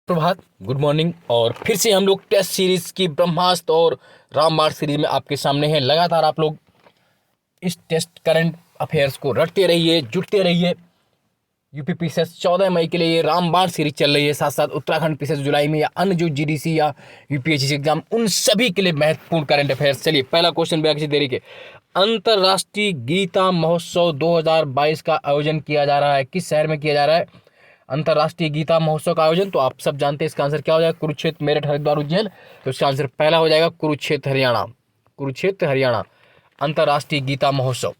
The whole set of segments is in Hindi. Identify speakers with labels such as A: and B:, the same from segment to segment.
A: प्रभात, गुड मॉर्निंग। और फिर से हम लोग टेस्ट सीरीज की ब्रह्मास्त्र और रामबाण सीरीज में आपके सामने हैं। लगातार आप लोग इस टेस्ट करंट अफेयर्स को रटते रहिए, जुटते रहिए। यूपी पीसीएस 14 मई के लिए ये रामबाण सीरीज चल रही है, साथ साथ उत्तराखंड पीसीएस जुलाई में, या अन्य जो जीडीसी या यूपीएससी एग्जाम, उन सभी के लिए महत्वपूर्ण करंट अफेयर्स। चलिए, पहला क्वेश्चन बिना किसी देरी के, अंतर्राष्ट्रीय गीता महोत्सव 2022 का आयोजन किया जा रहा है, किस शहर में किया जा रहा है? अंतर्राष्ट्रीय गीता महोत्सव का आयोजन, तो आप सब जानते हैं इसका आंसर क्या हो जाएगा? कुरुक्षेत्र, मेरठ, हरिद्वार, उज्जैन। तो इसका आंसर पहला हो जाएगा कुरुक्षेत्र, हरियाणा। कुरुक्षेत्र, हरियाणा, अंतर्राष्ट्रीय गीता महोत्सव।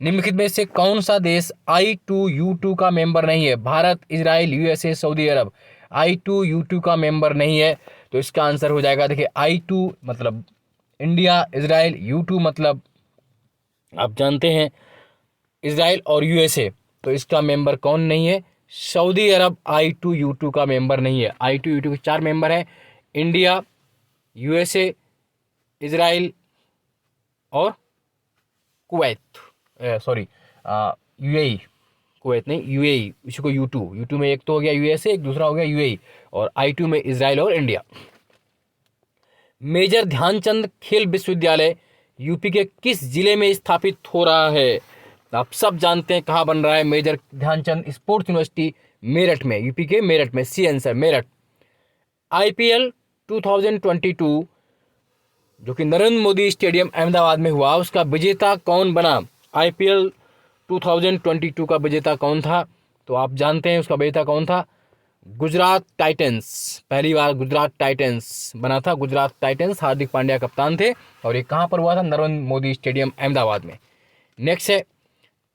A: निम्नलिखित में से कौन सा देश I2U2 का मेंबर नहीं है? भारत, इजराइल, यूएसए, सऊदी अरब। I2U2 का मेंबर नहीं है, तो इसका आंसर हो जाएगा, देखिए, I2 मतलब इंडिया, इजराइल, U2 मतलब आप जानते हैं इजराइल और यूएसए। तो इसका मेंबर कौन नहीं है? सऊदी अरब I2U2 का मेंबर नहीं है। I2U2 के 4 मेंबर हैं, इंडिया, यूएसए, इजराइल और कुवैत, सॉरी, यूएई। कुवैत नहीं, यूएई, इसी को U2 में एक तो हो गया यूएसए, एक दूसरा हो गया यूएई, और I2 में इजराइल और इंडिया। मेजर ध्यानचंद खेल विश्वविद्यालय यूपी के किस जिले में स्थापित हो रहा है? आप सब जानते हैं कहाँ बन रहा है major Dhyan Chand sports university, Meerut में, यूपी के मेरठ में, सी आंसर मेरठ। IPL 2022 जो कि नरेंद्र मोदी स्टेडियम अहमदाबाद में हुआ, उसका विजेता कौन बना? IPL 2022 का विजेता कौन था? तो आप जानते हैं उसका विजेता कौन था? गुजरात टाइटंस। पहली बार गुजरात टाइटंस बना था, गुजरात टाइटंस, हार्दिक पांड्या कप्तान थे, और ये कहाँ पर हुआ था? नरेंद्र मोदी स्टेडियम अहमदाबाद में। नेक्स्ट है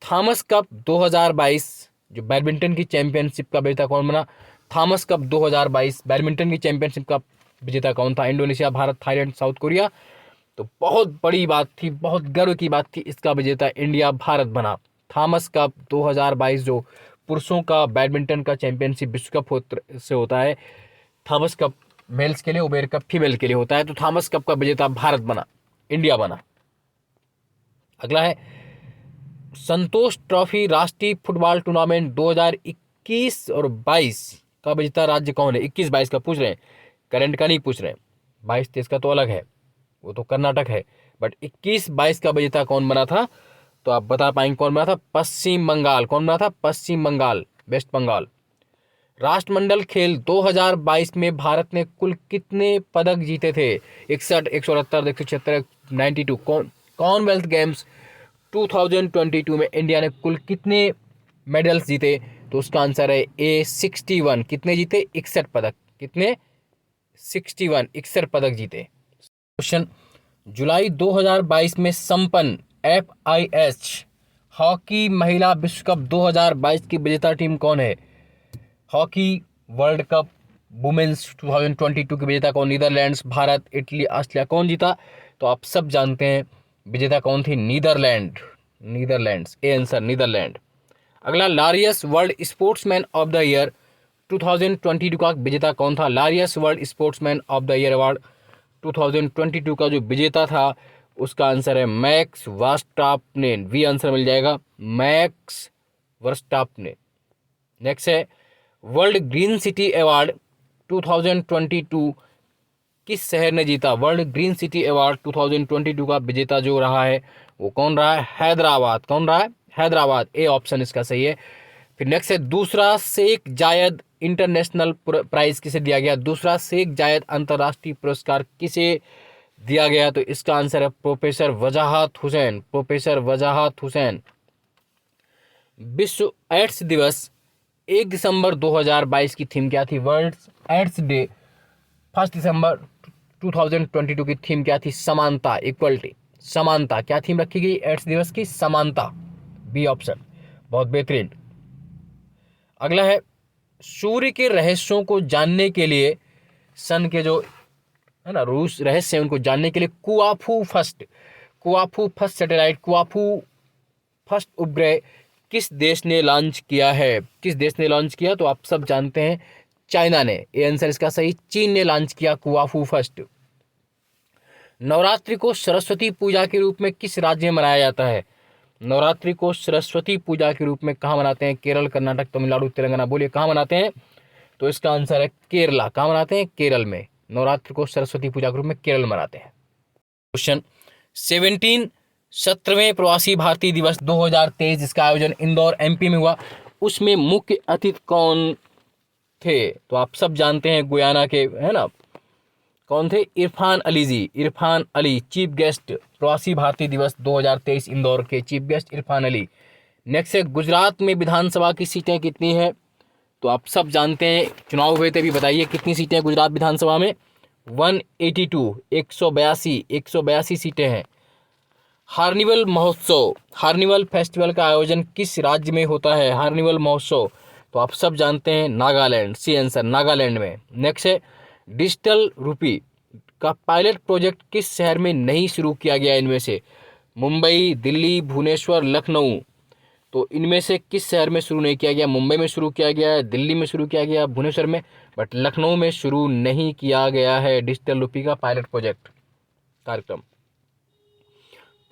A: थॉमस कप 2022 जो बैडमिंटन की चैंपियनशिप का विजेता कौन बना? थॉमस कप 2022 बैडमिंटन की चैंपियनशिप का विजेता कौन था? Indonesia, Bharat, Thailand, south Korea. तो बहुत बड़ी बात थी, बहुत गर्व की बात थी, इसका विजेता इंडिया, भारत बना। थॉमस कप 2022 जो पुरुषों का बैडमिंटन का चैंपियनशिप विश्व कप से होता है, थॉमस कप मेल्स के लिए, उबेर कप फीमेल के लिए होता है, तो थॉमस कप का विजेता भारत बना, इंडिया बना। अगला है संतोष ट्रॉफी राष्ट्रीय फुटबॉल टूर्नामेंट 2021 और 22 का विजेता राज्य कौन है? 21-22 का पूछ रहे हैं, करंट का नहीं पूछ रहे हैं। 22-23 का तो अलग है, वो तो कर्नाटक है, बट 21-22 का विजेता कौन बना था? तो आप बता पाएंगे कौन बना था? पश्चिम बंगाल। कौन बना था? पश्चिम बंगाल, वेस्ट बंगाल। राष्ट्रमंडल खेल 2022 में भारत ने कुल कितने पदक जीते थे? 61, 178, 176, 92। कॉमनवेल्थ गेम्स 2022 में इंडिया ने कुल कितने मेडल्स जीते? तो उसका आंसर है A 61। कितने जीते? 61 पदक। कितने? 61, 61 पदक जीते। क्वेश्चन, जुलाई 2022 में संपन्न FIH हॉकी महिला विश्व कप 2022 की विजेता टीम कौन है? हॉकी वर्ल्ड कप वुमेन्स 2022 की विजेता कौन? Netherlands, Bharat, Italy, Australia. कौन जीता? तो आप सब जानते हैं विजेता कौन थी? Netherland, Netherlands, A answer Netherland. अगला, Laureus world sportsman of the year 2022 का विजेता कौन था? Laureus world sportsman of the year award 2022 का जो विजेता था, उसका आंसर है मैक्स वर्स्टाप्पेन। वी आंसर मिल जाएगा, मैक्स वर्स्टाप्पेन। नेक्स्ट है वर्ल्ड ग्रीन सिटी अवार्ड 2022 किस शहर ने जीता? वर्ल्ड ग्रीन सिटी अवार्ड 2022 का विजेता जो रहा है, वो कौन रहा है? हैदराबाद। कौन रहा है? हैदराबाद, ए ऑप्शन इसका सही है। फिर नेक्स्ट है दूसरा शेख जायद इंटरनेशनल प्राइज किसे दिया गया? दूसरा शेख जायद अंतर्राष्ट्रीय पुरस्कार किसे दिया गया? तो इसका आंसर है प्रोफेसर वजाहत हुसैन, प्रोफेसर वजाहत हुसैन। विश्व एड्स दिवस 1 दिसंबर 2022 की थीम क्या थी? वर्ल्ड एड्स डे 1 दिसंबर 2022 की थीम क्या थी? समानता, इक्वलिटी, समानता। क्या थीम रखी गई एड्स दिवस की? समानता, बी ऑप्शन, बहुत बेहतरीन। अगला है सूर्य के रहस्यों को जानने के लिए, सन के जो है ना रूस रहस्य उनको जानने के लिए कुआफू फर्स्ट सैटेलाइट, कुआफू फर्स्ट उपग्रह किस देश ने लॉन्च किया है? किस देश ने लॉन्च किया? तो आप सब जानते हैं चाइना ने, ये आंसर इसका सही, चीन ने लॉन्च किया कुआफू फर्स्ट। नवरात्रि को सरस्वती पूजा के रूप में किस राज्य में मनाया जाता है? नवरात्रि को सरस्वती पूजा के रूप में कहाँ मनाते हैं? केरल, कर्नाटक, तमिलनाडु, तेलंगाना। बोलिए कहाँ मनाते हैं? तो इसका आंसर है केरला। कहाँ मनाते हैं? केरल में। नवरात्र को सरस्वती पूजा के रूप में केरल मनाते हैं। क्वेश्चन 17वें प्रवासी भारतीय दिवस 2023 जिसका आयोजन इंदौर एमपी में हुआ, उसमें मुख्य अतिथि कौन थे? तो आप सब जानते हैं गुयाना के, है ना, कौन थे? इरफान अली जी। इरफान अली चीफ गेस्ट, प्रवासी भारतीय दिवस 2023 इंदौर के chief guest Irfan Ali. Next है गुजरात में विधानसभा की सीटें कितनी है? तो आप सब जानते हैं, चुनाव हुए थे, भी बताइए कितनी सीटें हैं गुजरात विधानसभा में? 182, 182 सीटें हैं। हार्निवल महोत्सव, हार्निवल फेस्टिवल का आयोजन किस राज्य में होता है? हार्निवल महोत्सव, तो आप सब जानते हैं नागालैंड। सी आंसर नागालैंड में। नेक्स्ट है डिजिटल रूपी का पायलट प्रोजेक्ट किस शहर में नहीं शुरू किया गया? इनमें से मुंबई, दिल्ली, भुवनेश्वर, लखनऊ। तो इनमें से किस शहर में शुरू नहीं किया गया? मुंबई में शुरू किया गया है, दिल्ली में शुरू किया गया, भुवनेश्वर में, बट लखनऊ में शुरू नहीं किया गया है डिजिटल रूपी का पायलट प्रोजेक्ट कार्यक्रम।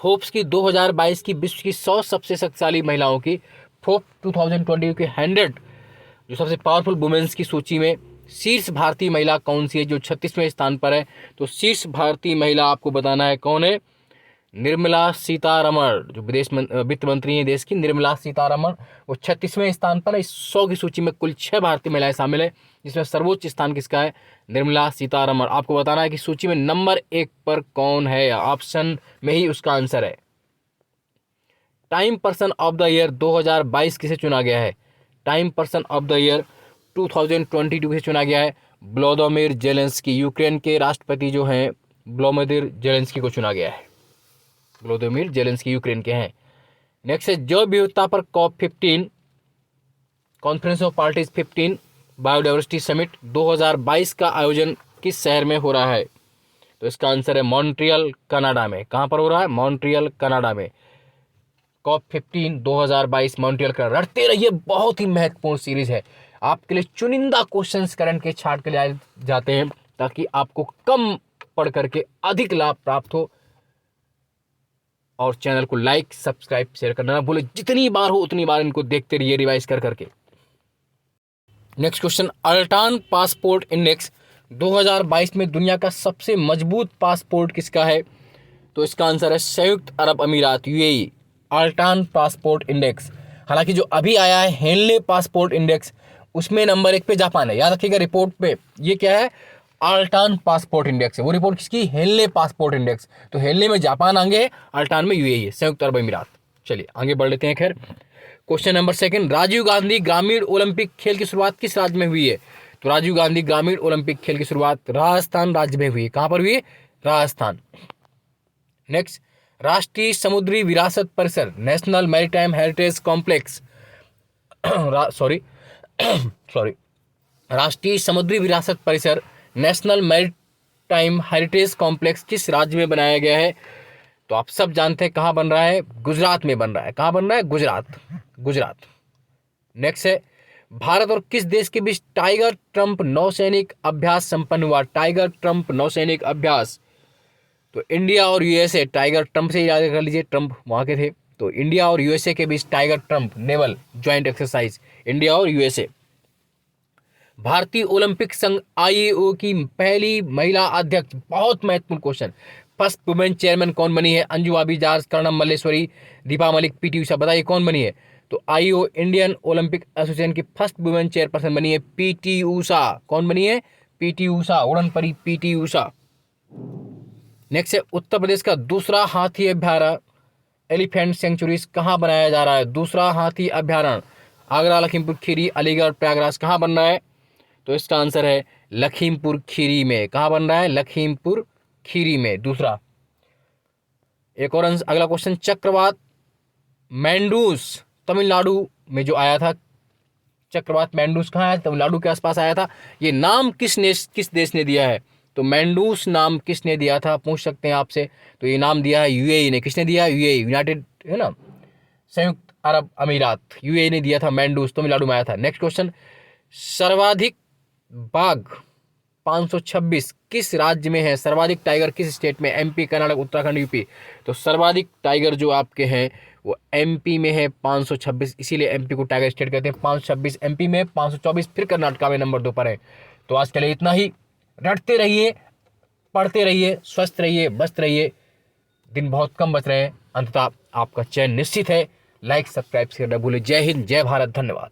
A: फोर्ब्स की 2022 की विश्व की 100 सबसे शक्तिशाली महिलाओं की, फोर्ब्स 2020 के 100 जो सबसे पावरफुल वुमेन्स की सूची में शीर्ष भारतीय महिला कौन सी है जो 36वें स्थान पर है? तो शीर्ष भारतीय महिला आपको बताना है कौन है? निर्मला सीतारमण, जो वित्त मंत्री हैं देश की, निर्मला सीतारमण, वो 36वें स्थान पर है। इस 100 की सूची में कुल 6 भारतीय महिलाएं शामिल है, जिसमें सर्वोच्च स्थान किसका है? निर्मला सीतारमण। आपको बताना है कि सूची में नंबर 1 पर कौन है, ऑप्शन में ही उसका आंसर है। Time person of the year 2022 किसे चुना गया है? Time person of the year 2022 किसे चुना गया है? व्लादिमीर जेलेंस्की, यूक्रेन के राष्ट्रपति जो हैं व्लादिमीर जेलेंस्की को चुना गया है। व्लादिमीर जेलेंस्की यूक्रेन के हैं। नेक्स्ट है जैव विविधता पर COP15 conference of parties 15 biodiversity summit 2022 का आयोजन किस शहर में हो रहा है? तो इसका आंसर है मॉन्ट्रियल, कनाडा में। कहाँ पर हो रहा है? मॉन्ट्रियल, कनाडा में। COP15 2022 मॉन्ट्रियल का। रटते रहिए, बहुत ही महत्वपूर्ण सीरीज है आपके लिए। चुनिंदा क्वेश्चंस करंट के छाट के लिए जाते हैं ताकि आपको कम पढ़ करके अधिक लाभ प्राप्त हो। और चैनल को लाइक, सब्सक्राइब, शेयर करना ना भूले। जितनी बार हो उतनी बार इनको देखते रहिए रिवाइज कर करके। नेक्स्ट क्वेश्चन, अल्टान पासपोर्ट इंडेक्स 2022 में दुनिया का सबसे मजबूत पासपोर्ट किसका है? तो इसका आंसर है संयुक्त अरब अमीरात, यूएई। अल्टान passport index. हालांकि जो अभी आया है हेनले पासपोर्ट इंडेक्स, उसमें नंबर 1 पे जापान है। याद रखिएगा रिपोर्ट पे ये क्या है? अल्टान पासपोर्ट इंडेक्स है। वो रिपोर्ट किसकी? Henley passport index. तो हेनले में जापान आगे है, अल्टान में यूएई है, संयुक्त अरब अमीरात। चलिए आगे बढ़ लेते हैं। खैर क्वेश्चन नंबर 2, राजीव गांधी ग्रामीण ओलंपिक खेल की शुरुआत किस राज्य में हुई है? तो राजीव गांधी ग्रामीण ओलंपिक खेल की शुरुआत राजस्थान राज्य में हुई है। कहां पर हुई है? राजस्थान। नेक्स्ट, राष्ट्रीय समुद्री विरासत परिसर, नेशनल मैरीटाइम हेरिटेज कॉम्प्लेक्स राष्ट्रीय समुद्री विरासत परिसर, नेशनल मैरीटाइम हेरिटेज कॉम्प्लेक्स किस राज्य में बनाया गया है? तो आप सब जानते हैं कहाँ बन रहा है? गुजरात में बन रहा है। कहाँ बन रहा है? गुजरात। नेक्स्ट है, भारत और किस देश के बीच टाइगर ट्रंप नौसैनिक अभ्यास संपन्न हुआ? टाइगर ट्रंप नौसैनिक अभ्यास। तो इंडिया और यूएसए, टाइगर ट्रंप से याद कर लीजिए, ट्रंप वहाँ के थे। तो इंडिया और यूएसए के बीच tiger Triumph naval joint exercise, India और यूएसए। भारतीय ओलंपिक संघ आईओ की पहली महिला अध्यक्ष, बहुत महत्वपूर्ण क्वेश्चन। फर्स्ट वुमेन चेयरमैन कौन बनी है? अंजू बाबी जार्ज, कर्णम मल्लेश्वरी, दीपा मलिक, पीटी उषा। बताइए कौन बनी है? तो आईओ इंडियन ओलंपिक एसोसिएशन की फर्स्ट वुमेन चेयरपर्सन बनी है पीटी उषा। कौन बनी है? पीटी उषा, उड़न परी पीटी उषा। नेक्स्ट है, उत्तर प्रदेश का दूसरा हाथी अभ्यारण्य एलिफेंट सेंचुरीज कहाँ बनाया जा रहा है? दूसरा हाथी अभ्यारण्य आगरा, लखीमपुर खीरी, अलीगढ़, प्रयागराज। कहाँ बन रहा है? तो इसका आंसर है लखीमपुर खीरी में। कहाँ बन रहा है? लखीमपुर खीरी में, दूसरा। एक और अगला क्वेश्चन, चक्रवात मैंडूस तमिलनाडु में जो आया था, चक्रवात मैंडूस कहाँ आया? तमिलनाडु के आसपास आया था। ये नाम किस देश ने दिया है? तो मैंडूस नाम किसने दिया था? पूछ सकते हैं आपसे। तो ये नाम दिया है यूएई ने। किसने दिया? यूएई, यूनाइटेड, है ना, संयुक्त अरब अमीरात, यूएई ने दिया था। मैंडूस तमिलनाडु में आया था। नेक्स्ट क्वेश्चन, सर्वाधिक बाघ 526 किस राज्य में है? सर्वाधिक टाइगर किस स्टेट में? MP, Karnataka, Uttarakhand, UP. तो सर्वाधिक टाइगर जो आपके हैं वो एमपी में है 526, इसीलिए एमपी को टाइगर स्टेट कहते हैं। 526 एमपी में, 524 फिर कर्नाटका में नंबर 2 पर है। तो आज के लिए इतना ही। रटते रहिए, पढ़ते रहिए, स्वस्थ रहिए, मस्त रहिए। दिन बहुत कम बच रहे हैं, अंततः आपका चयन निश्चित है। लाइक सब्सक्राइब शेयर न भूलें। जय हिंद, जय भारत, धन्यवाद।